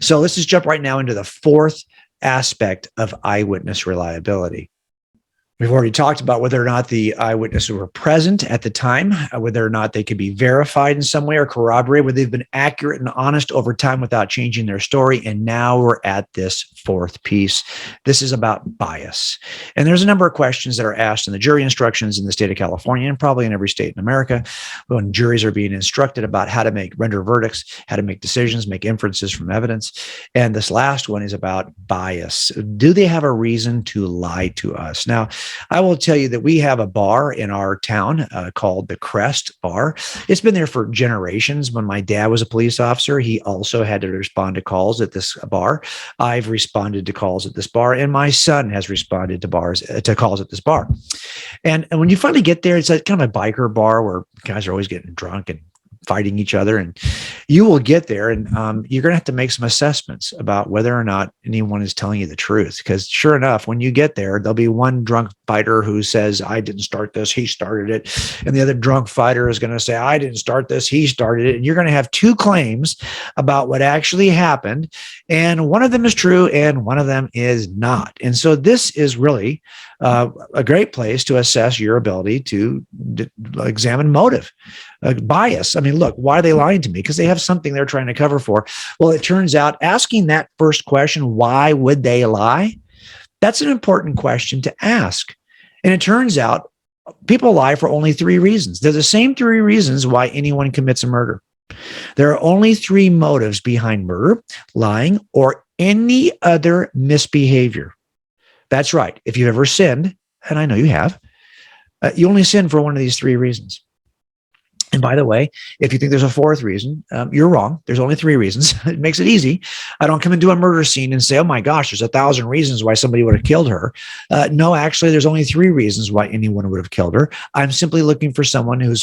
So let's just jump right now into the fourth aspect of eyewitness reliability. We've already talked about whether or not the eyewitnesses were present at the time, whether or not they could be verified in some way or corroborated, whether they've been accurate and honest over time without changing their story. And now we're at this fourth piece. This is about bias. And there's a number of questions that are asked in the jury instructions in the state of California and probably in every state in America when juries are being instructed about how to render verdicts, how to make decisions, make inferences from evidence. And this last one is about bias. Do they have a reason to lie to us? Now, I will tell you that we have a bar in our town called the Crest Bar. It's been there for generations. When my dad was a police officer, he also had to respond to calls at this bar. I've responded to calls at this bar, and my son has responded to calls at this bar. And when you finally get there, it's a kind of a biker bar where guys are always getting drunk and fighting each other. And you will get there and you're going to have to make some assessments about whether or not anyone is telling you the truth. Because sure enough, when you get there, there'll be one drunk fighter who says, I didn't start this, he started it. And the other drunk fighter is going to say, I didn't start this, he started it. And you're going to have two claims about what actually happened. And one of them is true and one of them is not. And so this is really a great place to assess your ability to examine motive, bias. I mean, look, why are they lying to me? Because they have something they're trying to cover for. Well, it turns out asking that first question, why would they lie? That's an important question to ask. And it turns out people lie for only three reasons. They're the same three reasons why anyone commits a murder. There are only three motives behind murder, lying, or any other misbehavior. That's right. If you've ever sinned, and I know you have, you only sin for one of these three reasons. And by the way, if you think there's a fourth reason, you're wrong. There's only three reasons. It makes it easy. I don't come into a murder scene and say, oh my gosh, there's 1,000 reasons why somebody would have killed her. No, actually, there's only three reasons why anyone would have killed her. I'm simply looking for someone who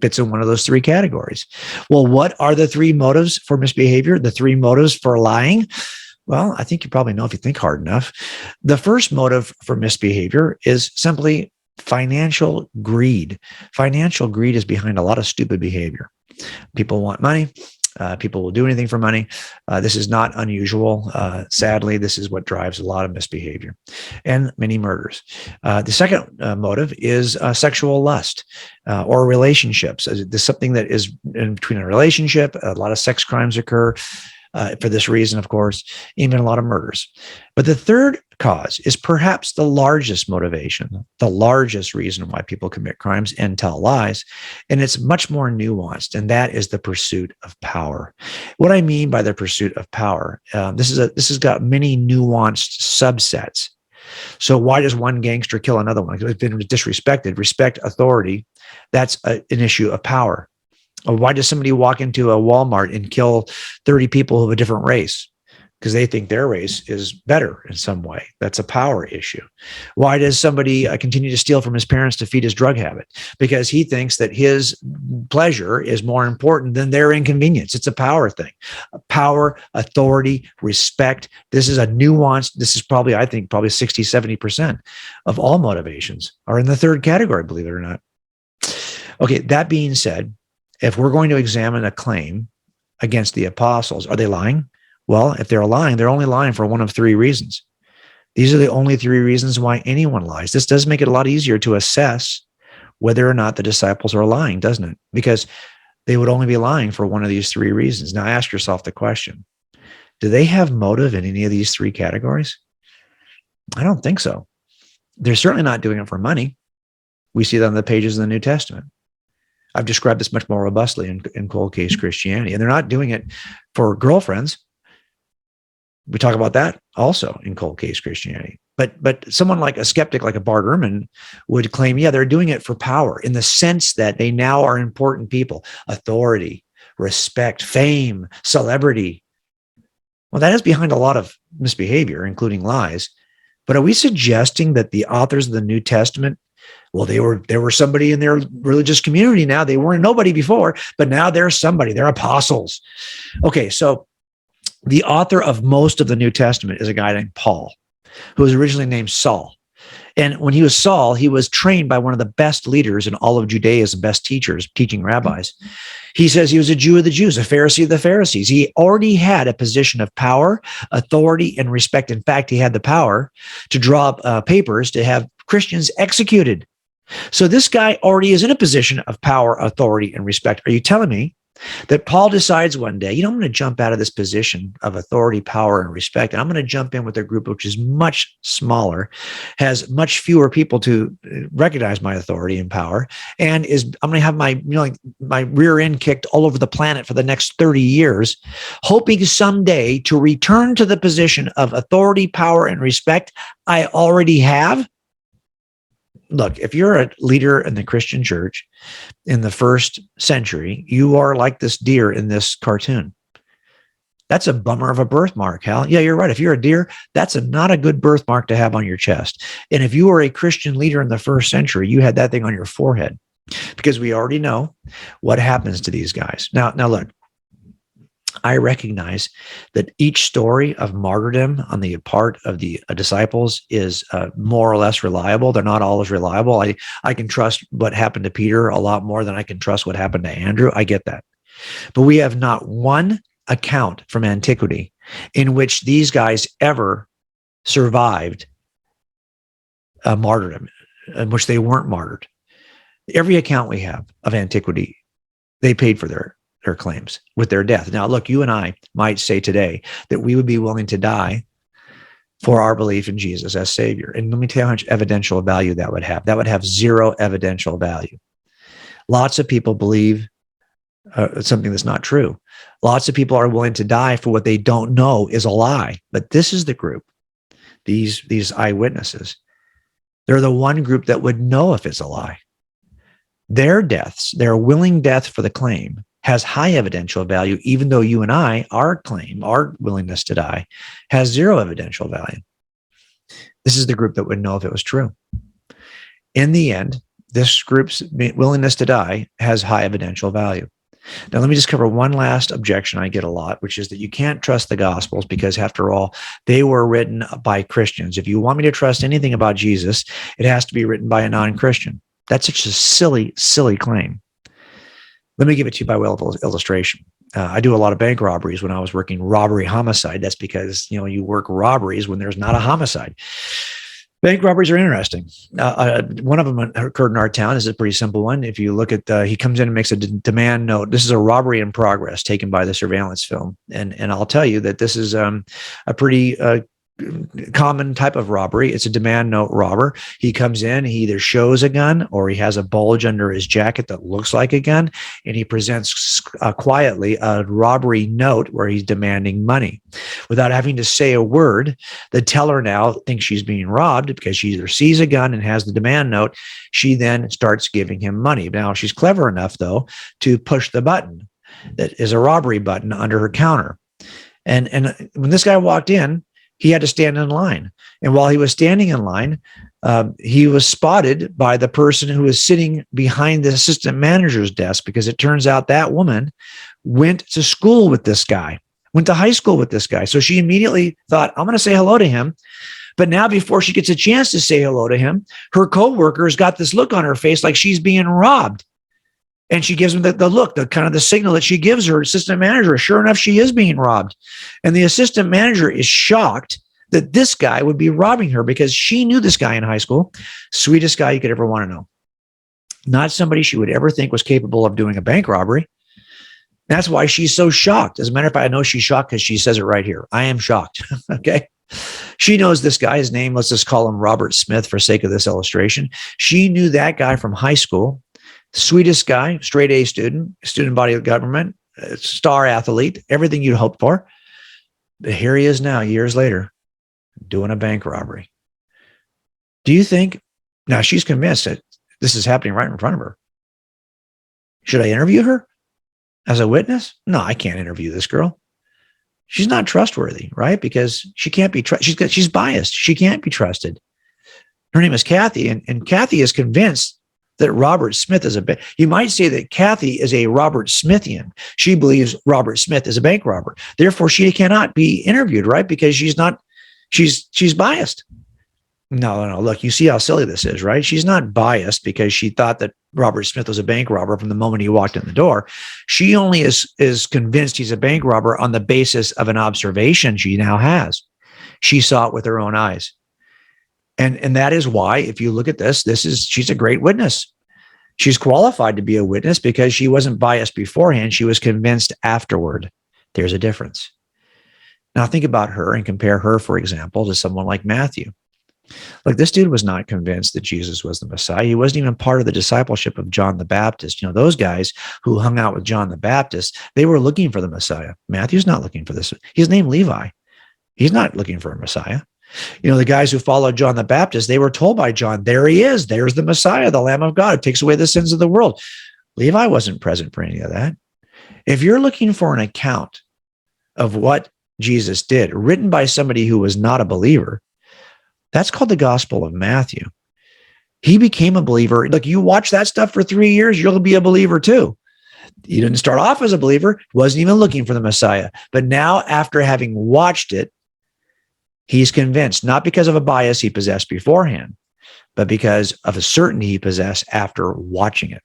fits in one of those three categories. Well, what are the three motives for misbehavior? The three motives for lying? Well, I think you probably know if you think hard enough. The first motive for misbehavior is simply financial greed. Financial greed is behind a lot of stupid behavior. People want money. People will do anything for money. This is not unusual. Sadly, this is what drives a lot of misbehavior and many murders. The second motive is sexual lust or relationships. There's something that is in between a relationship. A lot of sex crimes occur. For this reason, of course, even a lot of murders. But the third cause is perhaps the largest motivation, the largest reason why people commit crimes and tell lies. And it's much more nuanced, and that is the pursuit of power. What I mean by the pursuit of power, this has got many nuanced subsets. So why does one gangster kill another one? It's been disrespected. Respect authority. That's an issue of power. Or why does somebody walk into a Walmart and kill 30 people of a different race? Because they think their race is better in some way. That's a power issue. Why does somebody continue to steal from his parents to feed his drug habit? Because he thinks that his pleasure is more important than their inconvenience. It's a power thing. Power, authority, respect. This is a nuanced, this is probably 60, 70% of all motivations are in the third category, believe it or not. Okay, that being said, if we're going to examine a claim against the apostles, are they lying? Well, if they're lying, they're only lying for one of three reasons. These are the only three reasons why anyone lies. This does make it a lot easier to assess whether or not the disciples are lying, doesn't it? Because they would only be lying for one of these three reasons. Now ask yourself the question, do they have motive in any of these three categories? I don't think so. They're certainly not doing it for money. We see that on the pages of the New Testament. I've described this much more robustly in Cold Case Christianity. And they're not doing it for girlfriends. We talk about that also in Cold Case Christianity. But someone like a skeptic, like a Bart Ehrman, would claim, yeah, they're doing it for power in the sense that they now are important people, authority, respect, fame, celebrity. Well, that is behind a lot of misbehavior, including lies. But are we suggesting that the authors of the New Testament, well, they were somebody in their religious community now. They weren't nobody before, but now they're somebody. They're apostles. Okay, so the author of most of the New Testament is a guy named Paul, who was originally named Saul. And when he was Saul, he was trained by one of the best leaders in all of Judaism, best teachers, teaching rabbis. He says he was a Jew of the Jews, a Pharisee of the Pharisees. He already had a position of power, authority, and respect. In fact, he had the power to draw up papers to have Christians executed. So this guy already is in a position of power, authority, and respect. Are you telling me that Paul decides one day, I'm going to jump out of this position of authority, power, and respect, and I'm going to jump in with a group which is much smaller, has much fewer people to recognize my authority and power, and I'm going to have my my rear end kicked all over the planet for the next 30 years, hoping someday to return to the position of authority, power, and respect I already have? Look, if you're a leader in the Christian church in the first century, you are like this deer in this cartoon. That's a bummer of a birthmark, Hal. Yeah, you're right. If you're a deer, that's not a good birthmark to have on your chest. And if you were a Christian leader in the first century, you had that thing on your forehead, because we already know what happens to these guys. Now look, I recognize that each story of martyrdom on the part of the disciples is more or less reliable. They're not always reliable. I can trust what happened to Peter a lot more than I can trust what happened to Andrew. I get that. But we have not one account from antiquity in which these guys ever survived a martyrdom, in which they weren't martyred. Every account we have of antiquity, they paid for their claims with their death. Now, look, you and I might say today that we would be willing to die for our belief in Jesus as Savior. And let me tell you how much evidential value that would have. That would have zero evidential value. Lots of people believe something that's not true. Lots of people are willing to die for what they don't know is a lie. But this is the group, these eyewitnesses. They're the one group that would know if it's a lie. Their deaths, their willing death for the claim, has high evidential value, even though you and I, our claim, our willingness to die, has zero evidential value. This is the group that would know if it was true. In the end, this group's willingness to die has high evidential value. Now, let me just cover one last objection I get a lot, which is that you can't trust the Gospels because, after all, they were written by Christians. If you want me to trust anything about Jesus, it has to be written by a non-Christian. That's such a silly, silly claim. Let me give it to you by way of illustration. I do a lot of bank robberies when I was working robbery homicide. That's because, you work robberies when there's not a homicide. Bank robberies are interesting. One of them occurred in our town. This is a pretty simple one. If you look at, he comes in and makes a demand note. This is a robbery in progress taken by the surveillance film. And I'll tell you that this is a pretty common type of robbery. It's a demand note robber. He comes in, he either shows a gun or he has a bulge under his jacket that looks like a gun, and he presents quietly a robbery note where he's demanding money. Without having to say a word, the teller now thinks she's being robbed because she either sees a gun and has the demand note. She then starts giving him money. Now, she's clever enough, though, to push the button that is a robbery button under her counter. And when this guy walked in, he had to stand in line. And while he was standing in line, he was spotted by the person who was sitting behind the assistant manager's desk, because it turns out that woman went to school with this guy, went to high school with this guy. So she immediately thought, I'm going to say hello to him. But now, before she gets a chance to say hello to him, her coworker's got this look on her face like she's being robbed. And she gives him the look, the kind of the signal that she gives her assistant manager. Sure enough, she is being robbed. And the assistant manager is shocked that this guy would be robbing her, because she knew this guy in high school. Sweetest guy you could ever want to know. Not somebody she would ever think was capable of doing a bank robbery. That's why she's so shocked. As a matter of fact, I know she's shocked because she says it right here. I am shocked. Okay. She knows this guy. His name, let's just call him Robert Smith for sake of this illustration. She knew that guy from high school. Sweetest guy, straight A student body of government, star athlete, everything you'd hope for. But here he is now, years later, doing a bank robbery. Do you think, now she's convinced that this is happening right in front of her. Should I interview her as a witness? No, I can't interview this girl. She's not trustworthy, right? Because she can't be trusted. She's biased. She can't be trusted. Her name is Kathy, and Kathy is convinced that Robert Smith is you might say that Kathy is a Robert Smithian. She believes Robert Smith is a bank robber. Therefore, she cannot be interviewed, right? Because she's biased. No. Look, you see how silly this is, right? She's not biased because she thought that Robert Smith was a bank robber from the moment he walked in the door. She only is convinced he's a bank robber on the basis of an observation she now has. She saw it with her own eyes. And that is why, if you look at this, she's a great witness. She's qualified to be a witness because she wasn't biased beforehand. She was convinced afterward. There's a difference. Now think about her and compare her, for example, to someone like Matthew. Like, this dude was not convinced that Jesus was the Messiah. He wasn't even part of the discipleship of John the Baptist. You know, those guys who hung out with John the Baptist, they were looking for the Messiah. Matthew's not looking for this. He's named Levi. He's not looking for a Messiah. You know, the guys who followed John the Baptist, they were told by John, there he is. There's the Messiah, the Lamb of God, who takes away the sins of the world. Levi wasn't present for any of that. If you're looking for an account of what Jesus did, written by somebody who was not a believer, that's called the Gospel of Matthew. He became a believer. Look, you watch that stuff for 3 years, you'll be a believer too. He didn't start off as a believer, wasn't even looking for the Messiah. But now, after having watched it, he's convinced, not because of a bias he possessed beforehand, but because of a certainty he possessed after watching it.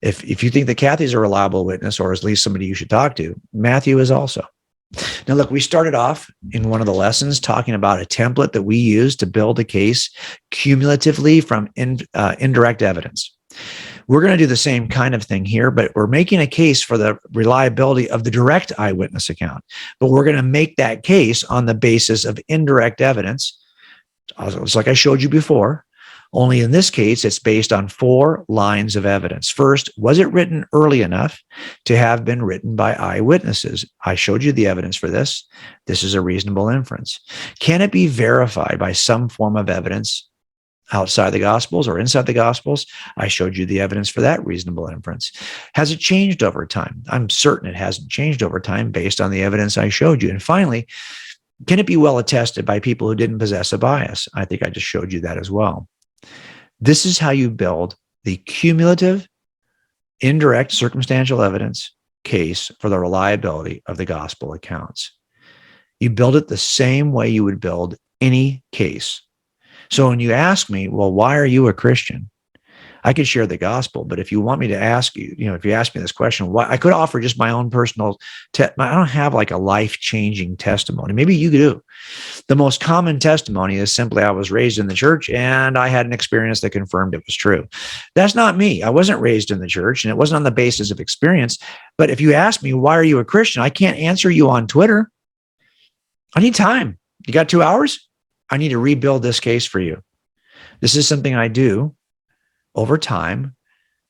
If you think that Kathy's a reliable witness, or at least somebody you should talk to, Matthew is also. Now, look, we started off in one of the lessons talking about a template that we use to build a case cumulatively from indirect evidence. We're going to do the same kind of thing here, but we're making a case for the reliability of the direct eyewitness account. But we're going to make that case on the basis of indirect evidence. It's like I showed you before, only in this case, it's based on 4 lines of evidence. First, was it written early enough to have been written by eyewitnesses? I showed you the evidence for this. This is a reasonable inference. Can it be verified by some form of evidence outside the Gospels or inside the Gospels? I showed you the evidence for that reasonable inference. Has it changed over time? I'm certain it hasn't changed over time based on the evidence I showed you. And finally, can it be well attested by people who didn't possess a bias? I think I just showed you that as well. This is how you build the cumulative, indirect circumstantial evidence case for the reliability of the gospel accounts. You build it the same way you would build any case. So when you ask me, well, why are you a Christian? I could share the gospel, but if you want me to ask you, if you ask me this question, why, I could offer just my own personal, I don't have like a life-changing testimony. Maybe you do. The most common testimony is simply, I was raised in the church and I had an experience that confirmed it was true. That's not me. I wasn't raised in the church and it wasn't on the basis of experience. But if you ask me, why are you a Christian? I can't answer you on Twitter. I need time. You got 2 hours? I need to rebuild this case for you. This is something I do over time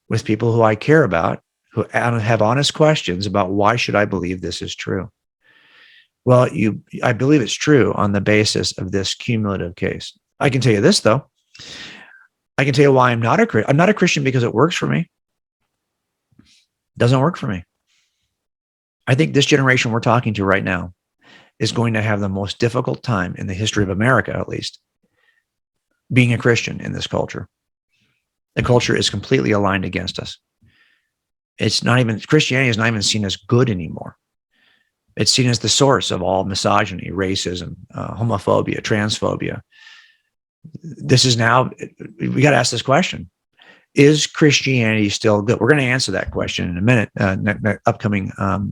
with people who I care about, who have honest questions about why should I believe this is true? Well, I believe it's true on the basis of this cumulative case. I can tell you this, though. I can tell you why I'm not a Christian. I'm not a Christian because it works for me. It doesn't work for me. I think this generation we're talking to right now is going to have the most difficult time in the history of America, at least, being a Christian in this culture. The culture is completely aligned against us. Christianity is not even seen as good anymore. It's seen as the source of all misogyny, racism, homophobia, transphobia. This is now, we got to ask this question. Is Christianity still good? We're going to answer that question in a minute, upcoming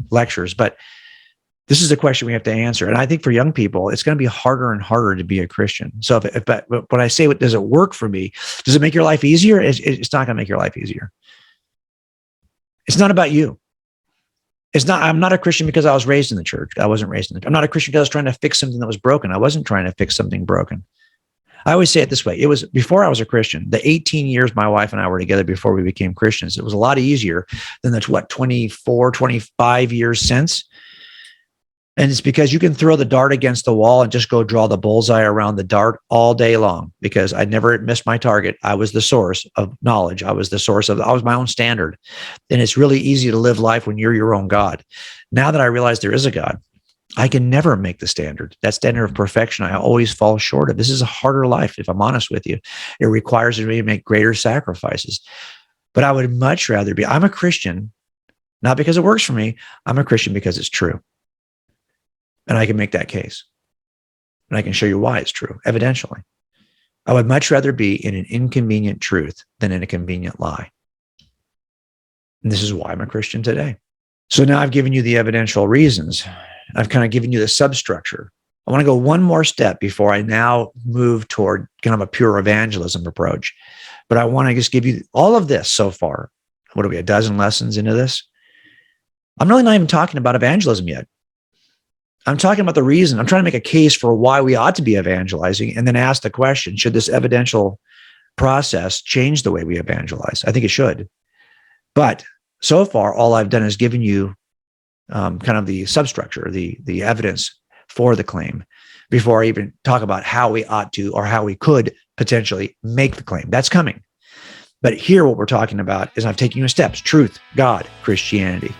lectures, but this is the question we have to answer. And I think for young people, it's going to be harder and harder to be a Christian. So but when I say, does it work for me? Does it make your life easier? It's not going to make your life easier. It's not about you. I'm not a Christian because I was raised in the church. I wasn't raised in the church. I'm not a Christian because I was trying to fix something that was broken. I wasn't trying to fix something broken. I always say it this way. It was before I was a Christian, the 18 years my wife and I were together before we became Christians, it was a lot easier than the 24, 25 years since. And it's because you can throw the dart against the wall and just go draw the bullseye around the dart all day long, because I never missed my target. I was the source of knowledge. I was my own standard. And it's really easy to live life when you're your own God. Now that I realize there is a God, I can never make the standard. That standard of perfection, I always fall short of. This is a harder life, if I'm honest with you. It requires me to make greater sacrifices. But I would much rather I'm a Christian, not because it works for me. I'm a Christian because it's true. And I can make that case. And I can show you why it's true, evidentially. I would much rather be in an inconvenient truth than in a convenient lie. And this is why I'm a Christian today. So now I've given you the evidential reasons. I've kind of given you the substructure. I want to go one more step before I now move toward kind of a pure evangelism approach. But I want to just give you all of this so far. What are we, a dozen lessons into this? I'm really not even talking about evangelism yet. I'm talking about the reason. I'm trying to make a case for why we ought to be evangelizing and then ask the question, should this evidential process change the way we evangelize? I think it should. But so far, all I've done is given you kind of the substructure, the evidence for the claim before I even talk about how we ought to or how we could potentially make the claim. That's coming. But here, what we're talking about is I've taken you steps: truth, God, Christianity.